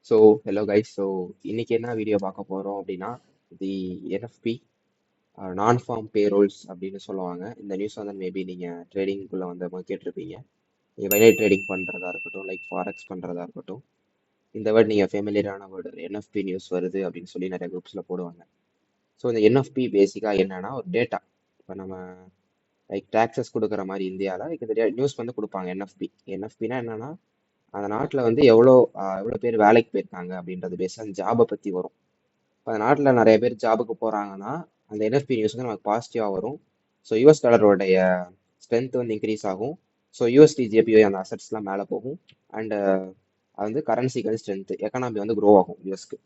So hello guys. So இன்னைக்கு என்ன video பார்க்க போகிறோம் அப்படின்னா, தி என்எஃப்பி நான் ஃபார்ம் பேரோல்ஸ் அப்படின்னு சொல்லுவாங்க. இந்த நியூஸ் வந்து மேபி நீங்கள் ட்ரேடிங்குள்ளே வந்து கேட்டிருப்பீங்க. நீங்கள் பைனரி ட்ரேடிங் பண்ணுறதா இருக்கட்டும், லைக் ஃபாரெக்ஸ் பண்ணுறதா இருக்கட்டும், இந்த வேர்ட் நீங்கள் ஃபெமிலியரான வேர்டு என்எஃப்பி நியூஸ் வருது அப்படின்னு சொல்லி நிறைய குரூப்ஸில் போடுவாங்க. ஸோ இந்த என்எஃப்பி பேசிக்காக என்னன்னா ஒரு டேட்டா. இப்போ நம்ம லைக் டேக்ஸஸ் கொடுக்குற மாதிரி இந்தியாவில் இந்த நியூஸ் வந்து கொடுப்பாங்க. என்எஃப்பினா என்னன்னா அந்த நாட்டில் வந்து எவ்வளோ பேர் வேலைக்கு போயிருக்காங்க அப்படின்றது பேஸ் அந்த ஜாபை பற்றி வரும். இப்போ அந்த நாட்டில் நிறைய பேர் ஜாபுக்கு போகிறாங்கன்னா அந்த என்எஃப்பி நியூஸ் வந்து நமக்கு பாசிட்டிவாக வரும். ஸோ யூஎஸ் டாலரோடைய ஸ்ட்ரென்த் வந்து இன்க்ரீஸ் ஆகும். ஸோ யூஎஸ்டி ஜேபிஒய் அந்த அசட்ஸ்லாம் மேலே போகும். அண்ட் அது வந்து கரன்சிக்கு வந்து ஸ்ட்ரென்த், எக்கனாமி வந்து க்ரோ ஆகும் யூஎஸ்க்கு.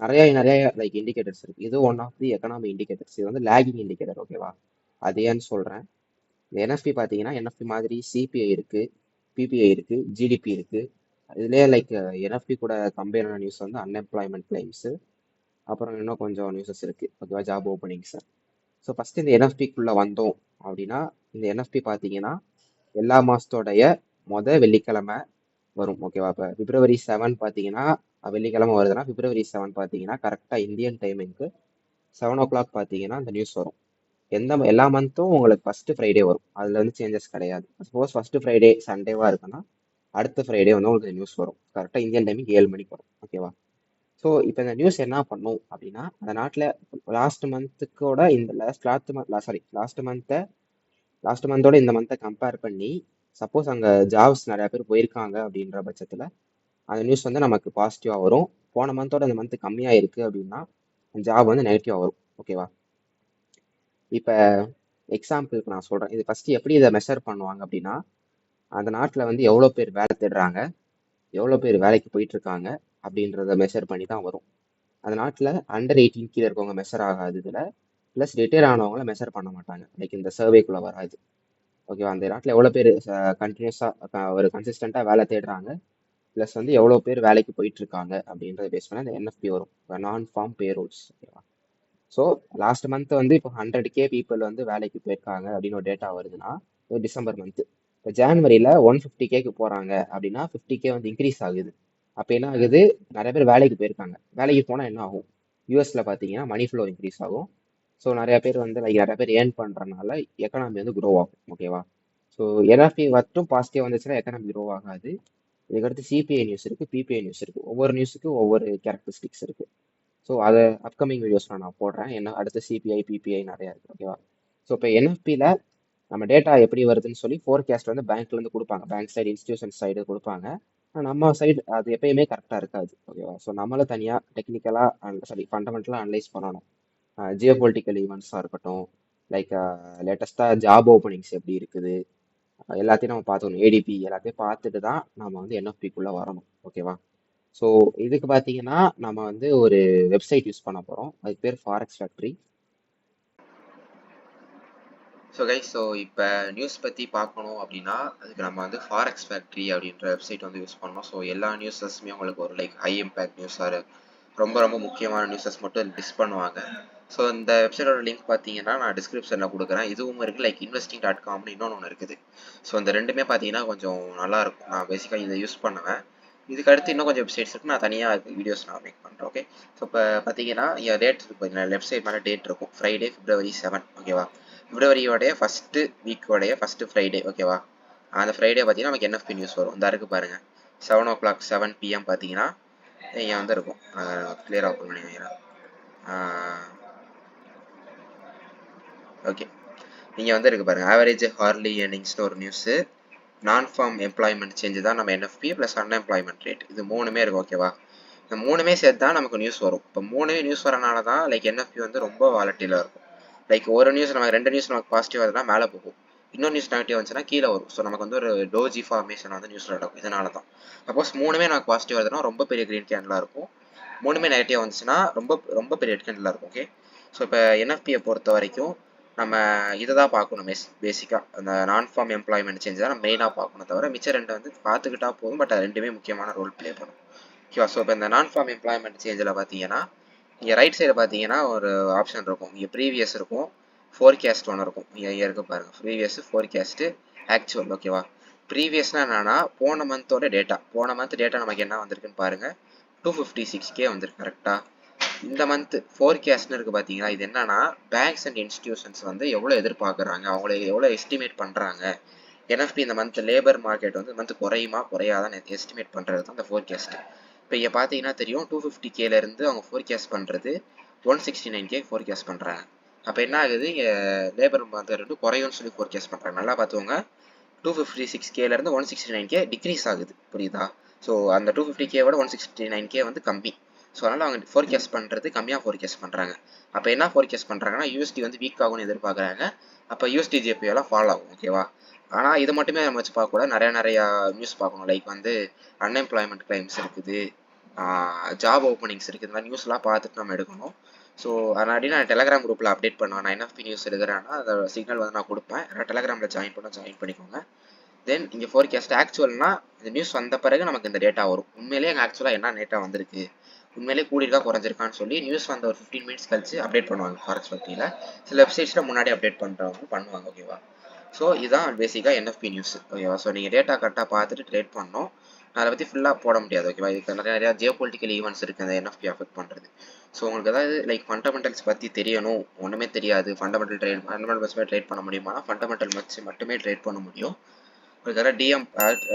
நிறைய லைக் இண்டிகேட்டர்ஸ் இருக்குது. இது one of the economy indicators. இது வந்து லேகிங் இண்டிகேட்டர், ஓகேவா? அது ஏன்னு சொல்கிறேன். இந்த என்எஃப்பி பார்த்தீங்கன்னா என்எஃப்பி மாதிரி சிபிஐ இருக்குது, பிபிஐ இருக்குது, ஜிடிபி இருக்குது. இதுலேயே லைக் என்எஃப்பி கூட கம்பேரான நியூஸ் வந்து அன்எம்ப்ளாய்மெண்ட் கிளைம்ஸு, அப்புறம் இன்னும் கொஞ்சம் நியூஸஸ் இருக்குது, ஓகேவா? Job openings. ஸோ ஃபஸ்ட்டு இந்த என்எஃப்பிக்குள்ளே வந்தோம் அப்படின்னா, இந்த என்எஃப்பி பார்த்தீங்கன்னா எல்லா மாதத்தோடைய வெள்ளிக்கிழமை வரும், ஓகேவா? இப்போ February 7 பார்த்தீங்கன்னா வெள்ளிக்கிழமை வருதுன்னா February 7 பார்த்தீங்கன்னா கரெக்டாக இந்தியன் டைமிங்க்கு 7 o'clock பார்த்தீங்கன்னா அந்த நியூஸ் வரும். எல்லா மந்த்தும் உங்களுக்கு ஃபர்ஸ்ட் ஃப்ரைடே வரும். அதில் வந்து சேஞ்சஸ் கிடையாது. சப்போஸ் ஃபர்ஸ்ட் ஃப்ரைடே சண்டேவா இருக்குன்னா அடுத்த ஃப்ரைடே வந்து உங்களுக்கு நியூஸ் வரும். கரெக்டாக இந்தியன் டைமிங் 7 மணிக்கு வரும், ஓகேவா? ஸோ இப்போ இந்த நியூஸ் என்ன பண்ணும் அப்படின்னா, அந்த நாட்டில் லாஸ்ட் மந்த்துக்கோட இந்த லாஸ்ட் மந்தோட இந்த மந்த்தை கம்பேர் பண்ணி சப்போஸ் அங்கே ஜாப்ஸ் நிறைய பேர் போயிருக்காங்க அப்படின்ற பட்சத்தில் அந்த நியூஸ் வந்து நமக்கு பாசிட்டிவாக வரும். போன மந்தோட இந்த மந்த் கம்மியாக இருக்குது அப்படின்னா ஜாப் வந்து நெகட்டிவாக வரும், ஓகேவா? இப்போ எக்ஸாம்பிளுக்கு நான் சொல்கிறேன். இது ஃபஸ்ட்டு எப்படி இதை மெஷர் பண்ணுவாங்க அப்படின்னா, அந்த நாட்டில் வந்து எவ்வளோ பேர் வேலை தேடுறாங்க, எவ்வளோ பேர் வேலைக்கு போயிட்டு இருக்காங்க அப்படின்றத மெஷர் பண்ணி தான் வரும். அந்த நாட்டில் அண்டர் 18 கீழே இருக்கவங்க மெஷர் ஆகாது இதில். ப்ளஸ் ரிட்டையர் ஆனவங்கள மெஷர் பண்ண மாட்டாங்க, லைக் இந்த சர்வேக்குள்ளே வராது, ஓகேவா? அந்த நாட்டில் எவ்வளோ பேர் கண்டினியூஸாக ஒரு கன்சிஸ்டண்ட்டாக வேலை தேடுறாங்க, ப்ளஸ் வந்து எவ்வளோ பேர் வேலைக்கு போயிட்டு இருக்காங்க அப்படின்றத பேஸ் பண்ணி அந்த என்எஃப்பி வரும், நான் ஃபார்ம் பேரோல்ஸ், ஓகேவா? ஸோ லாஸ்ட் மந்த் வந்து இப்போ 100K பீப்புள் வந்து வேலைக்கு போயிருக்காங்க அப்படின்னு ஒரு டேட்டா வருதுன்னா, ஒரு டிசம்பர் மந்த் இப்போ ஜான்வரியில் 150Kக்கு போகிறாங்க அப்படின்னா 50K வந்து இன்க்ரீஸ் ஆகுது. அப்போ என்ன ஆகுது? நிறைய பேர் வேலைக்கு போயிருக்காங்க. வேலைக்கு போனால் என்ன ஆகும்? யூஎஸ்ல பார்த்தீங்கன்னா மணி ஃப்ளோ இன்க்ரீஸ் ஆகும். ஸோ நிறைய பேர் வந்து நிறைய பேர் ஏர்ன் பண்ணுறதுனால எக்கனாமி வந்து க்ரோ ஆகும், ஓகேவா? ஸோ என்எஃப்பி மட்டும் பாசிட்டிவ் வந்துச்சுன்னா எக்கனாமி க்ரோ ஆகாது. இதுக்கடுத்து சிபிஐ நியூஸ் இருக்குது, பிபிஐ நியூஸ் இருக்குது. ஒவ்வொரு நியூஸுக்கு ஒவ்வொரு கேரக்டரிஸ்டிக்ஸ் இருக்குது. ஸோ அதை அப்கமிங் வீடியோஸில் நான் போடுறேன். என்ன அடுத்த சிபிஐ பிபிஐ நிறையா இருக்குது, ஓகேவா? ஸோ இப்போ என்எஃப்பியில் நம்ம டேட்டா எப்படி வருதுன்னு சொல்லி ஃபோர்காஸ்ட் வந்து பேங்க்லேருந்து கொடுப்பாங்க. பேங்க் சைடு, இன்ஸ்டியூஷன் சைடு கொடுப்பாங்க. நம்ம சைடு அது எப்பயுமே கரெக்டாக இருக்காது, ஓகேவா? ஸோ நம்மளும் தனியாக டெக்னிக்கலாக ஃபண்டமெண்டலாக அனலைஸ் பண்ணணும். ஜியோ பொலிட்டிக்கல் ஈவெண்ட்ஸாக இருக்கட்டும், லைக் லேட்டஸ்ட்டாக ஜாப் ஓப்பனிங்ஸ் எப்படி இருக்குது, எல்லாத்தையும் நம்ம பார்த்துக்கணும். ஏடிபி எல்லாத்தையும் பார்த்துட்டு தான் நம்ம வந்து என்எஃப்பிக்குள்ளே வரணும், ஓகேவா? ஸோ இதுக்கு பார்த்தீங்கன்னா நம்ம வந்து ஒரு வெப்சைட் யூஸ் பண்ண போகிறோம். அதுக்கு பேர் ஃபாரெக்ஸ் ஃபேக்ட்ரி. ஸோ இப்போ நியூஸ் பற்றி பார்க்கணும் அப்படின்னா அதுக்கு நம்ம வந்து ஃபாரெக்ஸ் ஃபேக்ட்ரி அப்படின்ற வெப்சைட் வந்து யூஸ் பண்ணோம். ஸோ எல்லா நியூஸஸுமே உங்களுக்கு ஒரு லைக் ஹை இம்பேக்ட் நியூஸாக ரொம்ப ரொம்ப முக்கியமான நியூஸஸ் மட்டும் லிஸ்ட் பண்ணுவாங்க. ஸோ இந்த வெப்சைட்டோட லிங்க் பார்த்தீங்கன்னா நான் டிஸ்கிரிப்ஷனில் கொடுக்குறேன். இதுவும் இருக்குது, லைக் investing.comனு இன்னொன்று ஒன்று இருக்குது. ஸோ இந்த ரெண்டுமே பார்த்தீங்கன்னா கொஞ்சம் நல்லாயிருக்கும். நான் பேசிக்காக இதை யூஸ் பண்ணுவேன். இதுக்கு அடுத்து இன்னும் கொஞ்சம் வெப்சைட்ஸ் இருக்குது, நான் தனியாக வீடியோஸ் நான் மேக் பண்ணுறேன், ஓகே? ஸோ இப்போ பார்த்தீங்கன்னா இங்கே டேட் இருக்குது, பார்த்தீங்கன்னா லெஃப்ட் சைட் மேலே டேட் இருக்கும், ஃப்ரைடே February 7, ஓகேவா? பிப்ரவரியோடைய ஃபஸ்ட்டு வீக்கோடைய ஃபஸ்ட்டு ஃப்ரைடே, ஓகேவா? அந்த ஃப்ரைடே பார்த்தீங்கன்னா நமக்கு என்எஃப்பி நியூஸ் வரும். இந்த இருக்குது பாருங்கள், 7 o'clock 7 PM பார்த்தீங்கன்னா இங்கே வந்து இருக்கும். கிளியர் ஓப்பன் பண்ணி வைக்கிறேன், ஓகே? இங்கே வந்து இருக்குது பாருங்கள், ஆவரேஜ் ஹார்லி ஏர்னிங்ஸ்னு ஒரு நியூஸு, நான் ஃபார்ம் எம்ப்ளாய்மெண்ட் சேஞ்சு தான் நம்ம என்எஃப்பி ப்ளஸ் அன்எம்ப்ளாய்மெண்ட் ரேட், இது மூணுமே இருக்கும், ஓகேவா? இந்த மூணுமே சேர்த்து தான் நமக்கு நியூஸ் வரும். இப்போ மூணுமே நியூஸ் வரனால தான் லைக் என்எஃப்பி வந்து ரொம்ப வாலட்டிலாக இருக்கும். லைக் ஒரு நியூஸ் நமக்கு 2 நியூஸ் நமக்கு பாசிட்டிவ் வருதுன்னா மேலே போகும், இன்னொரு நியூஸ் நெகட்டிவ் வந்துச்சுன்னா கீழே வரும். ஸோ நமக்கு வந்து ஒரு டோஜி ஃபார்மேஷன் வந்து நியூஸில் நடக்கும். இதனால தான் சப்போஸ் மூணுமே நமக்கு பாசிட்டிவ் வருதுன்னா ரொம்ப பெரிய க்ரீன் கேண்டலாக இருக்கும், மூணுமே நெகட்டிவ் வந்துச்சுன்னா ரொம்ப ரொம்ப பெரிய ரெட் கேண்டலாக இருக்கும், ஓகே? ஸோ இப்போ என்எஃப்பியை பொறுத்த வரைக்கும் நம்ம இதை தான் பார்க்கணும். பேசிக்காக அந்த நான் ஃபார்ம் எம்ப்ளாய்மெண்ட் சேஞ்ச் தான் நம்ம மெயினாக பார்க்கணும், தவிர மிச்சம் ரெண்டு வந்து பார்த்துக்கிட்டா போதும். பட் அது ரெண்டுமே முக்கியமான ரோல் ப்ளே பண்ணும், ஓகேவா? ஸோ இப்போ இந்த நான் ஃபார்ம் எம்ப்ளாய்மெண்ட் சேஞ்சில் பார்த்தீங்கன்னா இங்கே ரைட் சைடு பார்த்தீங்கன்னா ஒரு ஆப்ஷன் இருக்கும். இங்கே ப்ரீவியஸ் இருக்கும், ஃபோர்காஸ்ட் ஒன்று இருக்கும். இங்கே இருக்கு பாருங்கள், ப்ரீவியஸ், ஃபோர்காஸ்ட்டு, ஆக்சுவல், ஓகேவா? ப்ரீவியஸ்னால் என்னன்னா போன மந்தோட டேட்டா, போன மந்த் டேட்டா நமக்கு என்ன வந்திருக்குன்னு பாருங்கள். 256K வந்துருக்கு கரெக்டாக. இந்த மந்த் ஃபோர்காஸ்ட்னு இருக்குது பார்த்தீங்களா, இது என்னன்னா பேங்க்ஸ் அண்ட் இன்ஸ்டிடியூஷன்ஸ் வந்து எவ்வளோ எதிர்பார்க்குறாங்க, அவங்கள எவ்வளோ எஸ்டிமேட் பண்ணுறாங்க. என்எஃப்பி இந்த மந்த் லேபர் மார்க்கெட் வந்து இந்த மந்த் குறையுமா குறையாதான் எஸ்டிமேட் பண்ணுறது தான் அந்த ஃபோர்காஸ்ட். இப்போ இங்கே பார்த்தீங்கன்னா தெரியும் 250Kலேருந்து அவங்க ஃபோர்காஸ்ட் பண்ணுறது 169K ஃபோர்காஸ்ட் பண்ணுறாங்க. அப்போ என்ன ஆகுது, இங்கே லேபர் மார்க்கெட் வந்து குறையும்னு சொல்லி ஃபோர்காஸ்ட் பண்ணுறாங்க. நல்லா பார்த்துக்கோங்க, 256Kலேருந்து 169K டிக்ரீஸ் ஆகுது, புரியுதா? ஸோ அந்த 250K-வோட 169K வந்து கம்மி. ஸோ அதனால் அவங்க ஃபோர்காஸ்ட் பண்ணுறது கம்மியாக ஃபோர்காஸ்ட் பண்ணுறாங்க. அப்போ என்ன ஃபோர்காஸ்ட் பண்ணுறாங்கன்னா யூஎஸ்டி வந்து வீக் ஆகும்னு எதிர்பார்க்குறாங்க. அப்போ யூஎஸ்டி ஜேபிஎல்லாம் ஃபாலோ ஆகும், ஓகேவா? ஆனால் இது மட்டுமே நம்ம வச்சு பார்க்கக்கூடாது, நிறையா நியூஸ் பார்க்கணும். லைக் வந்து அன்எம்ப்ளாய்மெண்ட் கிளைம்ஸ் இருக்குது, ஜாப் ஓப்பனிங்ஸ் இருக்குது, இந்த மாதிரி நியூஸ்லாம் பார்த்துட்டு நம்ம எடுக்கணும். ஸோ அதனாடி நான் டெலகிராம் குரூப்பில் அப்டேட் பண்ணுவேன். நான் என்எஃப்பி நியூஸ் எடுக்கிறேன்னா அதை சிக்னல் வந்து நான் கொடுப்பேன். டெலகிராமில் ஜாயின் பண்ணிக்கோங்க. தென் இங்கே ஃபோர்காஸ்ட் ஆக்சுவல்னா இந்த நியூஸ் வந்த பிறகு நமக்கு இந்த டேட்டா வரும். உண்மையிலேயே அங்கே ஆக்சுவலாக என்ன டேட்டா வந்திருக்கு, உண்மையிலேயே கூடியிருக்கா குறைஞ்சிருக்கான்னு சொல்லி நியூஸ் வந்த ஒரு 15 மினிட்ஸ் கழிச்சு அப்டேட் பண்ணுவாங்க ஃபாரெக்ஸ் பற்றியில். சில வெப்சைட்ஸில் முன்னாடி அப்டேட் பண்ணுறவங்க பண்ணுவாங்க, ஓகேவா? ஸோ இதுதான் பேசிக்காக என்எஃப்பி நியூஸ், ஓகேவா? ஸோ நீங்கள் டேட்டா கரெக்டாக பார்த்துட்டு ட்ரேட் பண்ணணும். நான் அதை பற்றி ஃபுல்லாக போட முடியாது, ஓகேவா? இதுக்கு நிறையா ஜியோ பொலிட்டிக்கல் ஈவெண்ட்ஸ் இருக்குது அந்த என்எஃப்பி அஃபெக்ட் பண்ணுறது. ஸோ உங்களுக்கு ஏதாவது லைக் ஃபண்டமெண்டல்ஸ் பற்றி தெரியணும், ஒன்றுமே தெரியாது, ஃபண்டமெண்டல் ட்ரேட் பண்ண முடியுமா? ஃபண்டமெண்டல் வச்சு மட்டுமே ட்ரேட் பண்ண முடியும். உங்களுக்கு ஏதாவது டிஎம்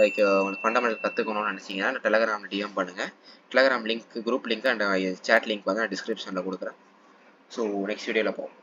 லைக் உங்களுக்கு ஃபண்டமெண்டல் கற்றுக்கணும்னு நினச்சிங்கன்னா டெலகிராமில் டிஎம் பண்ணுங்கள். Telegram link, group link and chat link வந்து நான் டிஸ்கிரிப்ஷனில் கொடுக்குறேன். ஸோ நெக்ஸ்ட் வீடியோவில் பார்ப்போம்.